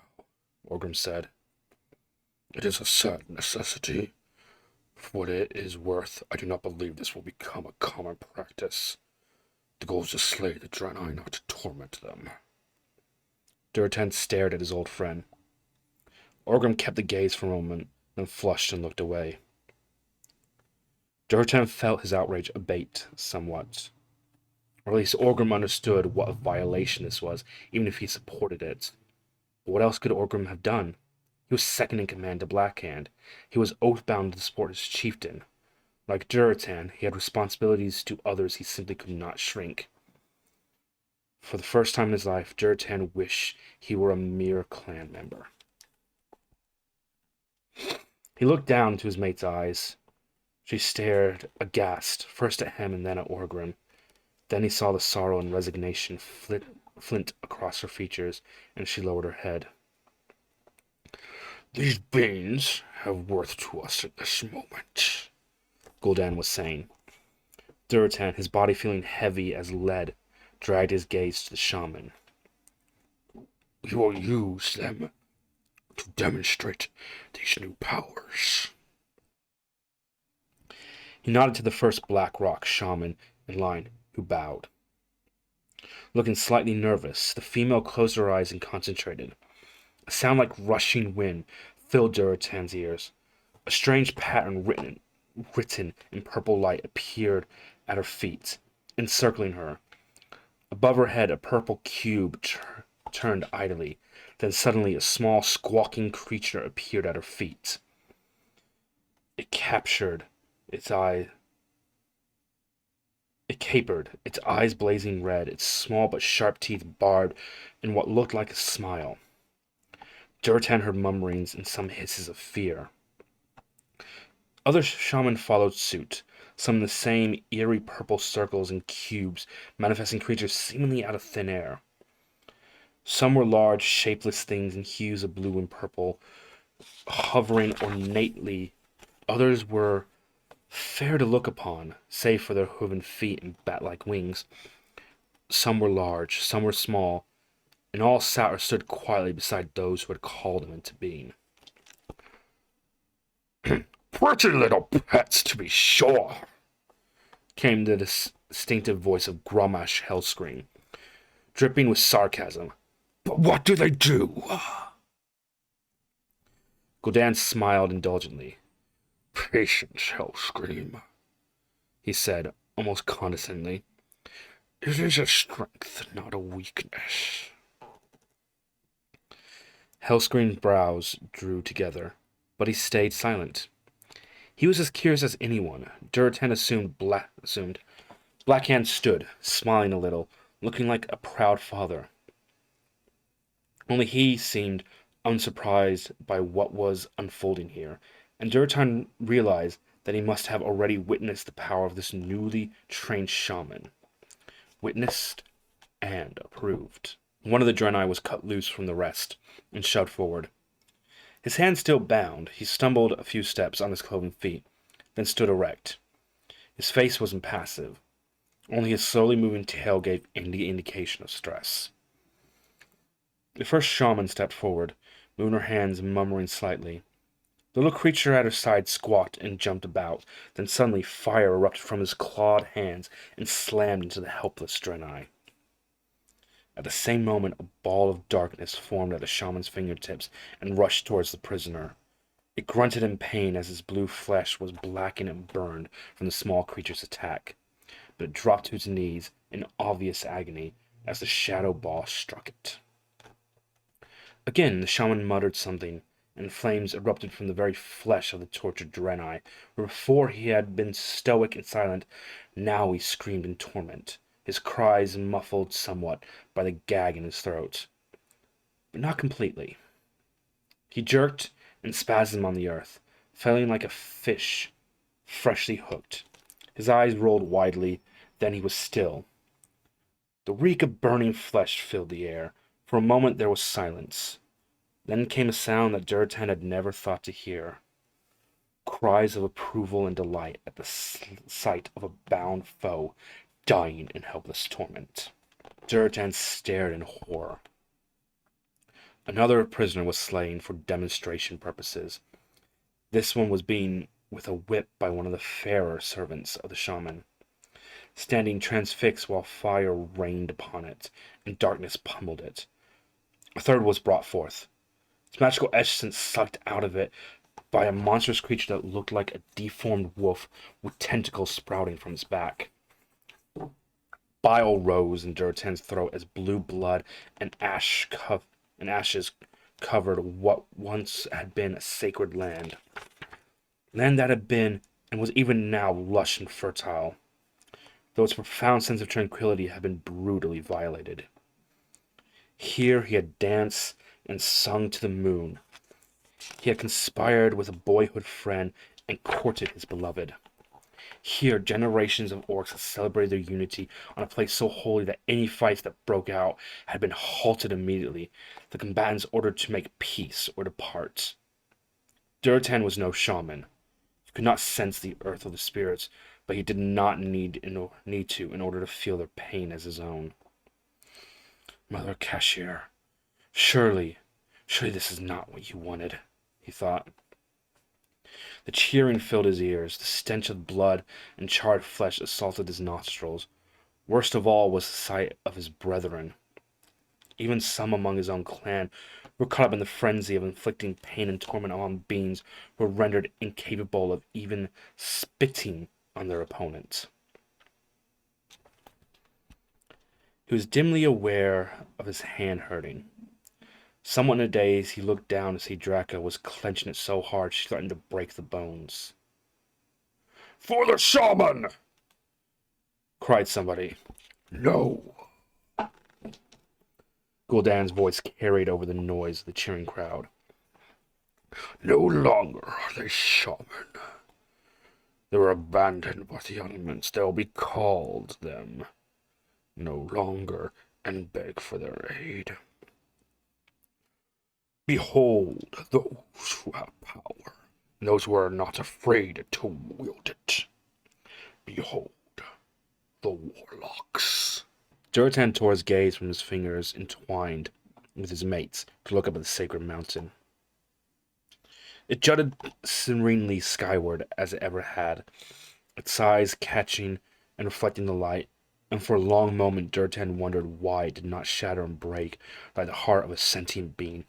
Orgrim said. It is a sad necessity. For what it is worth, I do not believe this will become a common practice. The goal is to slay the Draenei, not to torment them. Durotan stared at his old friend. Orgrim kept the gaze for a moment, then flushed and looked away. Durotan felt his outrage abate somewhat. Or at least Orgrim understood what a violation this was, even if he supported it. But what else could Orgrim have done? He was second in command to Blackhand. He was oath-bound to support his chieftain. Like Durotan, he had responsibilities to others he simply could not shrink. For the first time in his life, Durotan wished he were a mere clan member. He looked down into his mate's eyes. She stared aghast, first at him and then at Orgrim. Then he saw the sorrow and resignation flint across her features, and she lowered her head. These beings have worth to us at this moment, Gul'dan was saying. Durotan, his body feeling heavy as lead, dragged his gaze to the shaman. We will use them to demonstrate these new powers. He nodded to the first Black Rock shaman in line, who bowed. Looking slightly nervous, the female closed her eyes and concentrated. A sound like rushing wind filled Durotan's ears. A strange pattern written in purple light appeared at her feet, encircling her. Above her head, a purple cube turned idly. Then suddenly a small, squawking creature appeared at her feet. It capered, its eyes blazing red, its small but sharp teeth barbed in what looked like a smile. Durotan heard murmurings and some hisses of fear. Other shaman followed suit, some in the same eerie purple circles and cubes, manifesting creatures seemingly out of thin air. Some were large, shapeless things in hues of blue and purple, hovering ornately. Others were fair to look upon, save for their hooven feet and bat-like wings. Some were large, some were small, and all sat or stood quietly beside those who had called them into being. Pretty little pets, to be sure, came the distinctive voice of Grommash Hellscream, dripping with sarcasm. But what do they do? Gul'dan smiled indulgently. Patience, Hellscream, he said, almost condescendingly. It is a strength, not a weakness. Hellscream's brows drew together, but he stayed silent. He was as curious as anyone. Durotan assumed Blackhand stood, smiling a little, looking like a proud father. Only he seemed unsurprised by what was unfolding here, and Durotan realized that he must have already witnessed the power of this newly trained shaman. Witnessed and approved. One of the Draenei was cut loose from the rest and shoved forward. His hand still bound, he stumbled a few steps on his cloven feet, then stood erect. His face was impassive. Only his slowly moving tail gave any indication of stress. The first shaman stepped forward, moving her hands, murmuring slightly. The little creature at her side squawked and jumped about. Then suddenly fire erupted from his clawed hands and slammed into the helpless Draenei. At the same moment, a ball of darkness formed at the shaman's fingertips and rushed towards the prisoner. It grunted in pain as its blue flesh was blackened and burned from the small creature's attack, but it dropped to its knees in obvious agony as the shadow ball struck it. Again, the shaman muttered something, and flames erupted from the very flesh of the tortured Draenei, where before he had been stoic and silent, now he screamed in torment, his cries muffled somewhat by the gag in his throat, but not completely. He jerked and spasmed on the earth, failing like a fish freshly hooked. His eyes rolled widely, then he was still. The reek of burning flesh filled the air. For a moment there was silence. Then came a sound that Duratan had never thought to hear. Cries of approval and delight at the sight of a bound foe dying in helpless torment. Duratan stared in horror. Another prisoner was slain for demonstration purposes. This one was beaten with a whip by one of the fairer servants of the shaman, standing transfixed while fire rained upon it and darkness pummeled it. A third was brought forth, its magical essence sucked out of it by a monstrous creature that looked like a deformed wolf with tentacles sprouting from its back. Bile rose in Duratan's throat as blue blood and ashes covered what once had been a sacred land. Land that had been and was even now lush and fertile, though its profound sense of tranquility had been brutally violated. Here he had danced and sung to the moon. He had conspired with a boyhood friend and courted his beloved. Here, generations of orcs had celebrated their unity on a place so holy that any fights that broke out had been halted immediately, the combatants ordered to make peace or depart. Duratan was no shaman. He could not sense the earth of the spirits, but he did not need to in order to feel their pain as his own. Mother Cashier, surely this is not what you wanted, he thought. The cheering filled his ears, the stench of blood and charred flesh assaulted his nostrils. Worst of all was the sight of his brethren. Even some among his own clan were caught up in the frenzy of inflicting pain and torment on beings who were rendered incapable of even spitting on their opponents. He was dimly aware of his hand hurting. Somewhat in a daze, he looked down to see Draka was clenching it so hard she threatened to break the bones. For the shaman! Cried somebody. No. Gul'dan's voice carried over the noise of the cheering crowd. No longer are they shaman. They were abandoned by the elements. They'll be called them. No longer and beg for their aid. Behold those who have power, and those who are not afraid to wield it. Behold the warlocks. Duratan tore his gaze from his fingers entwined with his mates to look up at the sacred mountain. It jutted serenely skyward as it ever had, its size catching and reflecting the light, and for a long moment Duratan wondered why it did not shatter and break like the heart of a sentient being,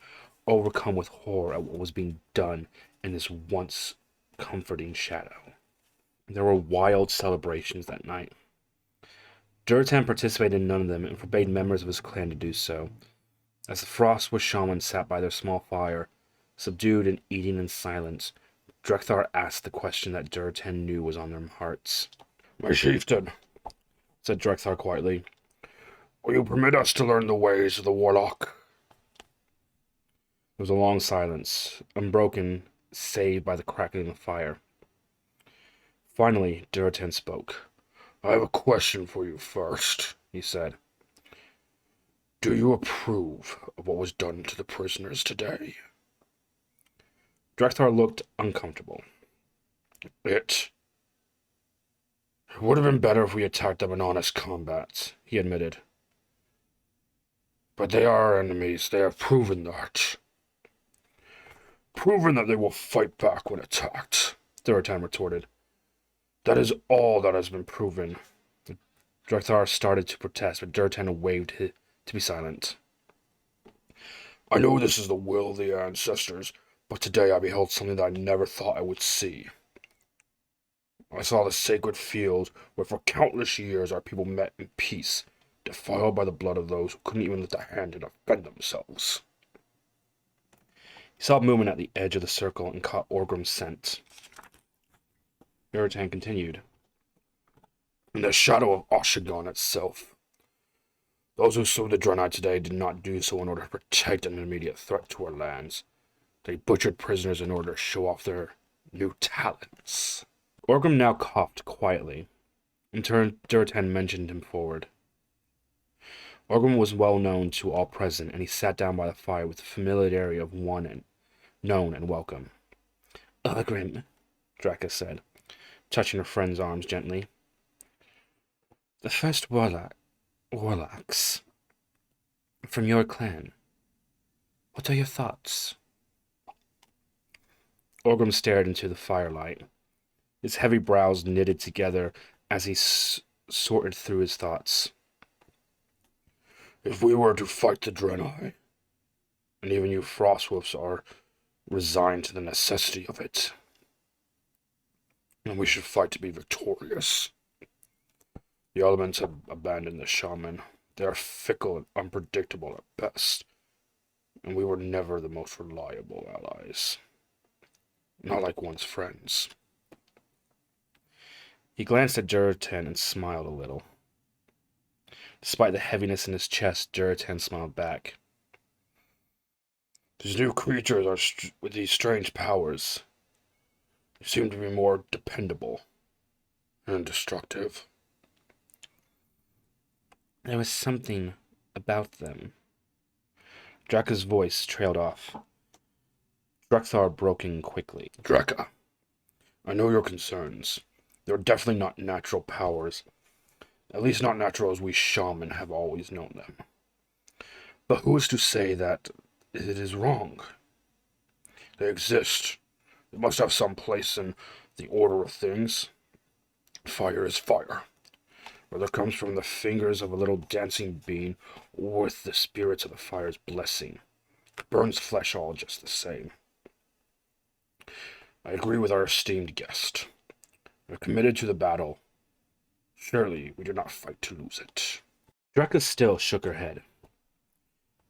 overcome with horror at what was being done in this once comforting shadow. There were wild celebrations that night. Duratan participated in none of them and forbade members of his clan to do so. As the Frostwish shaman sat by their small fire, subdued and eating in silence, Drekthar asked the question that Duratan knew was on their hearts. My chieftain, said Drekthar quietly, will you permit us to learn the ways of the warlock? There was a long silence, unbroken save by the crackling of fire. Finally, Duratan spoke. I have a question for you first, he said. Do you approve of what was done to the prisoners today? Drekthar looked uncomfortable. It would have been better if we attacked them in honest combat, he admitted. But they are our enemies. They have proven that. Proven that they will fight back when attacked, Durotan retorted. that is all that has been proven. Drekthar started to protest, but Durotan waved to be silent. I know this is the will of the ancestors, but today I beheld something that I never thought I would see. I saw the sacred field where for countless years our people met in peace, defiled by the blood of those who couldn't even lift a hand to defend themselves. He saw movement at the edge of the circle and caught Orgrim's scent. Durotan continued. In the shadow of Oshigon itself, those who slew the Draenei today did not do so in order to protect an immediate threat to our lands. They butchered prisoners in order to show off their new talents. Orgrim now coughed quietly, and Durotan mentioned him forward. Orgrim was well known to all present, and he sat down by the fire with the familiarity of one and known and welcome. Orgrim, Draka said, touching her friend's arms gently. The first warlocks from your clan. What are your thoughts? Orgrim stared into the firelight, his heavy brows knitted together as he sorted through his thoughts. If we were to fight the Draenei, and even you Frostwolves are resigned to the necessity of it, then we should fight to be victorious. The elements have abandoned the shaman. They are fickle and unpredictable at best, and we were never the most reliable allies. Not like one's friends. He glanced at Durotan and smiled a little. Despite the heaviness in his chest, Durotan smiled back. These new creatures are with these strange powers. They seem to be more dependable and destructive. There was something about them. Draka's voice trailed off. Drekthar broke in quickly. Draka, I know your concerns. They're definitely not natural powers. At least not natural as we shaman have always known them. But who is to say that it is wrong? They exist. They must have some place in the order of things. Fire is fire. Whether it comes from the fingers of a little dancing being or with the spirits of the fire's blessing, it burns flesh all just the same. I agree with our esteemed guest. We're committed to the battle. Surely we do not fight to lose it. Draka still shook her head,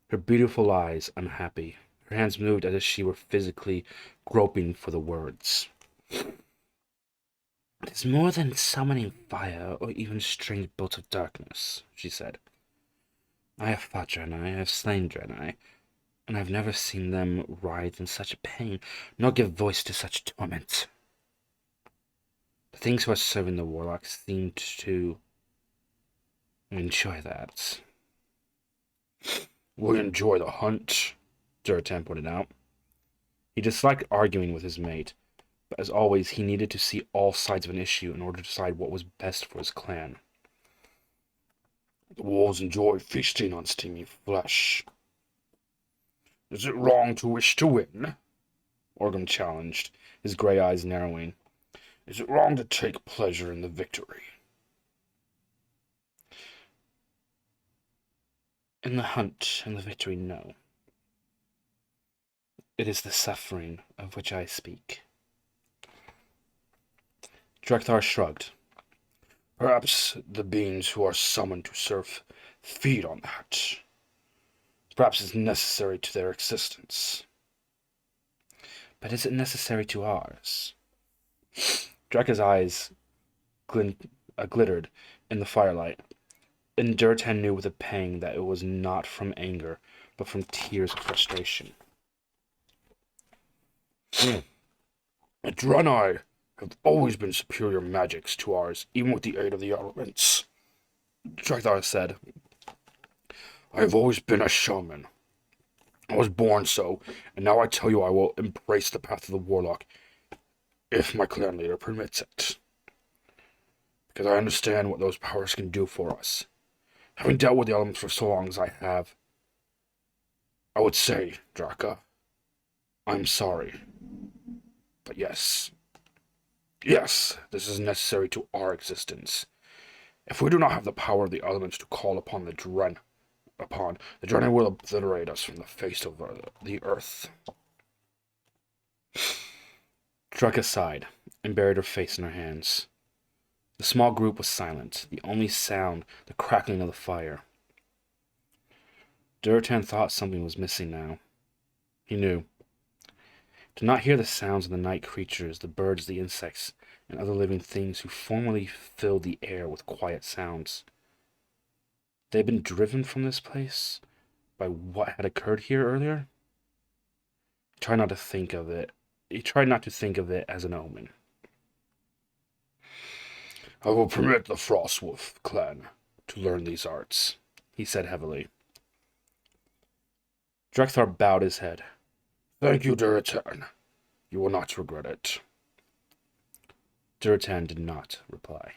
her beautiful eyes unhappy. Her hands moved as if she were physically groping for the words. It is more than summoning fire or even strange bolts of darkness, she said. I have fought Draenei, I have slain Draenei, and I have never seen them writhe in such pain, nor give voice to such torment. The things who are serving the warlocks seem to enjoy that. We enjoy the hunt, Durotan pointed out. He disliked arguing with his mate, but as always he needed to see all sides of an issue in order to decide what was best for his clan. The wolves enjoy feasting on steamy flesh. Is it wrong to wish to win? Orgrim challenged, his grey eyes narrowing. Is it wrong to take pleasure in the victory? In the hunt and the victory, no. It is the suffering of which I speak. Drekthar shrugged. Perhaps the beings who are summoned to serve feed on that. Perhaps it's necessary to their existence. But is it necessary to ours? Draka's eyes glittered in the firelight, and Durotan knew with a pang that it was not from anger, but from tears of frustration. The Draenei have always been superior magics to ours, even with the aid of the elements. Drekthar said. I have always been a shaman. I was born so, and now I tell you I will embrace the path of the warlock, if my clan leader permits it. Because I understand what those powers can do for us. Having dealt with the elements for so long as I have, I would say, Draka, I'm sorry. But yes. Yes, this is necessary to our existence. If we do not have the power of the elements to call upon the Dren will obliterate us from the face of the earth. Dreka sighed and buried her face in her hands. The small group was silent, the only sound the crackling of the fire. Duratan thought something was missing now. He knew. To not hear the sounds of the night creatures, the birds, the insects, and other living things who formerly filled the air with quiet sounds. They had been driven from this place by what had occurred here earlier? He tried not to think of it. He tried not to think of it as an omen. I will permit the Frostwolf clan to learn these arts, He said heavily. Drekthar bowed his head. Thank you, Duratan. You will not regret it. Duratan did not reply.